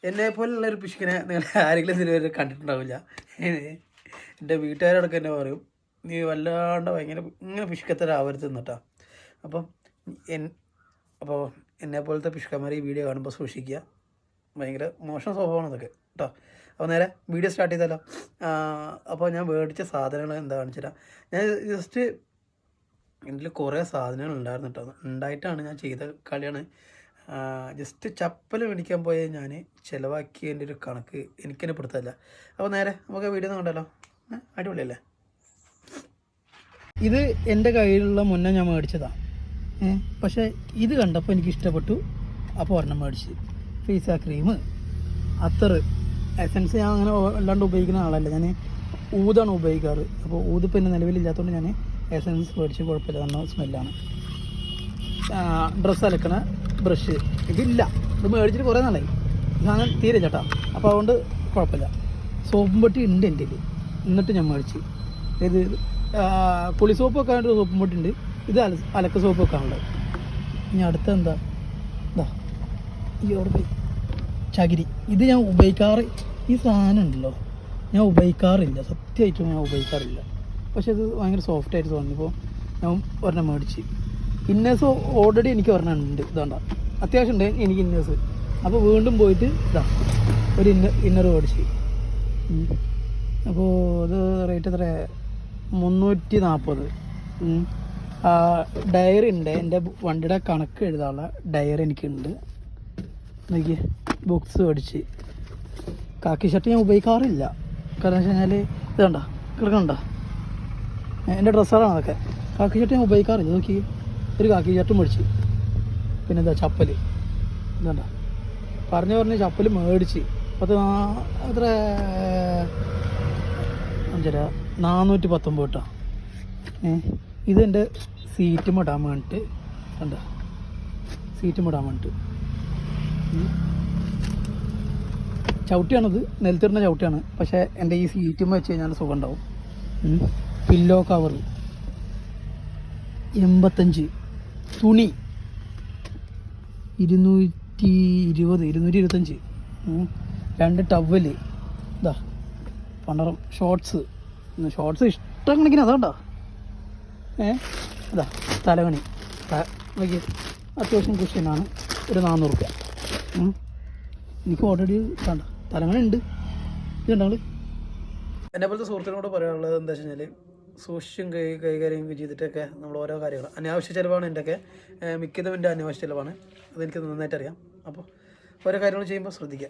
എന്നെപ്പോലുള്ളൊരു പിശുക്കിനെ നിങ്ങൾ ആരെങ്കിലും ഇതുവരെ കണ്ടിട്ടുണ്ടാവില്ല. എൻ്റെ വീട്ടുകാരോടൊക്കെ എന്നെ പറയും, നീ വല്ലാണ്ട് ഭയങ്കര ഇങ്ങനെ പിശുക്കത്തരാവരുത് എന്നിട്ടാ. അപ്പം അപ്പോൾ എന്നെപ്പോലത്തെ പിശുക്കന്മാർ ഈ വീഡിയോ കാണുമ്പോൾ സൂക്ഷിക്കുക. ഭയങ്കര മോശം സ്വഭാവമാണ് അതൊക്കെ കേട്ടോ. അപ്പോൾ നേരെ വീഡിയോ സ്റ്റാർട്ട് ചെയ്താലോ. അപ്പോൾ ഞാൻ മേടിച്ച സാധനങ്ങൾ എന്താ കാണിച്ചുതരാം. ഞാൻ ജസ്റ്റ് എൻ്റെ കുറേ സാധനങ്ങൾ ഉണ്ടായിരുന്നു കേട്ടോ. ഉണ്ടായിട്ടാണ് ഞാൻ ചെയ്ത കളിയാണ്. ജസ്റ്റ് ചപ്പൽ മേടിക്കാൻ പോയ ഞാൻ ചിലവാക്കിയതിൻ്റെ ഒരു കണക്ക് എനിക്കെന്നെ പെടുത്തല്ല. അപ്പോൾ നേരെ നമുക്ക് വീഡിയോ കണ്ടല്ലോ. അടിപൊളിയല്ലേ. ഇത് എൻ്റെ കയ്യിലുള്ള മുന്നേ ഞാൻ മേടിച്ചതാണ്. പക്ഷേ ഇത് കണ്ടപ്പോൾ എനിക്ക് ഇഷ്ടപ്പെട്ടു. അപ്പോൾ ഒരെണ്ണം മേടിച്ച്. ഫേസ് ക്രീം, അത്തർ, എസൻസ് ഞാൻ അങ്ങനെ അല്ലാണ്ട് ഉപയോഗിക്കുന്ന ആളല്ല. ഞാൻ ഊതാണ് ഉപയോഗിക്കാറ്. അപ്പോൾ ഊത് ഇപ്പം എൻ്റെ നിലവിലില്ലാത്തതുകൊണ്ട് ഞാൻ എസൻസ് മേടിച്ച് കുഴപ്പമില്ല, നല്ല സ്മെല്ലാണ്. ഡ്രസ്സ് അലക്കണ ബ്രഷ് ഇതില്ല, ഇത് മേടിച്ചിട്ട് കുറേ നാളായി. സാധനം തീരെ ചേട്ടാ. അപ്പോൾ അതുകൊണ്ട് കുഴപ്പമില്ല. സോപ്പും പൊട്ടി ഉണ്ട് എൻ്റെ കയ്യിൽ, എന്നിട്ട് ഞാൻ മേടിച്ച്. ഇത് കുളി സോപ്പൊക്കെ ആയിട്ട് സോപ്പും പൊട്ടി ഉണ്ട്. ഇത് അലക്ക സോപ്പൊക്കെ ആണുള്ളത്. ഇനി അടുത്ത എന്താ ഇതാ ഈ ഓർമ്മ ചകിരി. ഇത് ഞാൻ ഉപയോഗിക്കാറ്, ഈ സാധനം ഉണ്ടല്ലോ ഞാൻ ഉപയോഗിക്കാറില്ല, സത്യമായിട്ടും ഞാൻ ഉപയോഗിക്കാറില്ല. പക്ഷെ ഇത് ഭയങ്കര സോഫ്റ്റായിട്ട് തോന്നിയപ്പോൾ ഞാൻ ഒരെണ്ണം മേടിച്ച്. ഇന്നേഴ്സ് ഓൾറെഡി എനിക്ക് ഒരെണ്ണം ഉണ്ട്. ഇതാണ്ട അത്യാവശ്യം ഉണ്ട് എനിക്ക് ഇന്നേഴ്സ്. അപ്പോൾ വീണ്ടും പോയിട്ട് ഇതാ ഒരു ഇന്നർ മേടിച്ച്. അപ്പോൾ ഇത് റേറ്റ് എത്ര? 340. ഡയറി ഉണ്ട്, എൻ്റെ വണ്ടിയുടെ കണക്ക് എഴുതാനുള്ള ഡയറി എനിക്കുണ്ട്. നോക്കിയേ, ബുക്സ് മേടിച്ച്. കാക്കി ഷർട്ട് ഞാൻ ഉപയോഗിക്കാറില്ല. കാരണം വെച്ച് കഴിഞ്ഞാൽ ഇത് കണ്ട കിടക്കണ്ട, എൻ്റെ ഡ്രസ്സുകളാണ് അതൊക്കെ. കാക്കി ഷർട്ട് ഞാൻ ഉപയോഗിക്കാറില്ല. നോക്കി, ഒരു കാക്കി ഷർട്ടും മേടിച്ച്. പിന്നെ എന്താ ചപ്പൽ, ഇതണ്ട പറഞ്ഞ് ചപ്പൽ മേടിച്ച്. അത് എത്ര 419 കേട്ടോ. ഇതെൻ്റെ സീറ്റ് ഇടാൻ വേണ്ടിയിട്ട്, കണ്ട സീറ്റ് ഇടാൻ വേണ്ടിയിട്ട് ചവിട്ടിയാണത്, നിലത്തിടുന്ന ചവിട്ടിയാണ്. പക്ഷേ എൻ്റെ ഈ സീറ്റുമ്പോൾ വെച്ച് കഴിഞ്ഞാൽ സുഖം ഉണ്ടാവും. പില്ലോ കവർ 85, തുണി 225, 2 ടവല്, ഇതാ പണ്ടറം ഷോർട്സ് ഇഷ്ടം കണക്കിന് അതുകൊണ്ടോ. ഇതാ തലകണി നോക്കി, അത്യാവശ്യം കുഷ്യനാണ്. ഒരു 400 രൂപ. എനിക്ക് ഓൾറെഡി കണ്ട തലകണി ഉണ്ട്. ഇത് കണ്ടാൽ എന്നെ പോലത്തെ സുഹൃത്തിനോട് പറയാനുള്ളത് എന്താ വെച്ച് കഴിഞ്ഞാൽ, സൂക്ഷിച്ചും കൈകാര്യം ചെയ്തിട്ടൊക്കെ നമ്മൾ ഓരോ കാര്യങ്ങൾ, അനാവശ്യ ചിലവാണ് എൻ്റെയൊക്കെ മിക്കതും എൻ്റെ അനാവശ്യ ചിലവാണ്. അതെനിക്ക് നന്നായിട്ട് അറിയാം. അപ്പോൾ ഓരോ കാര്യങ്ങൾ ചെയ്യുമ്പോൾ ശ്രദ്ധിക്കുക.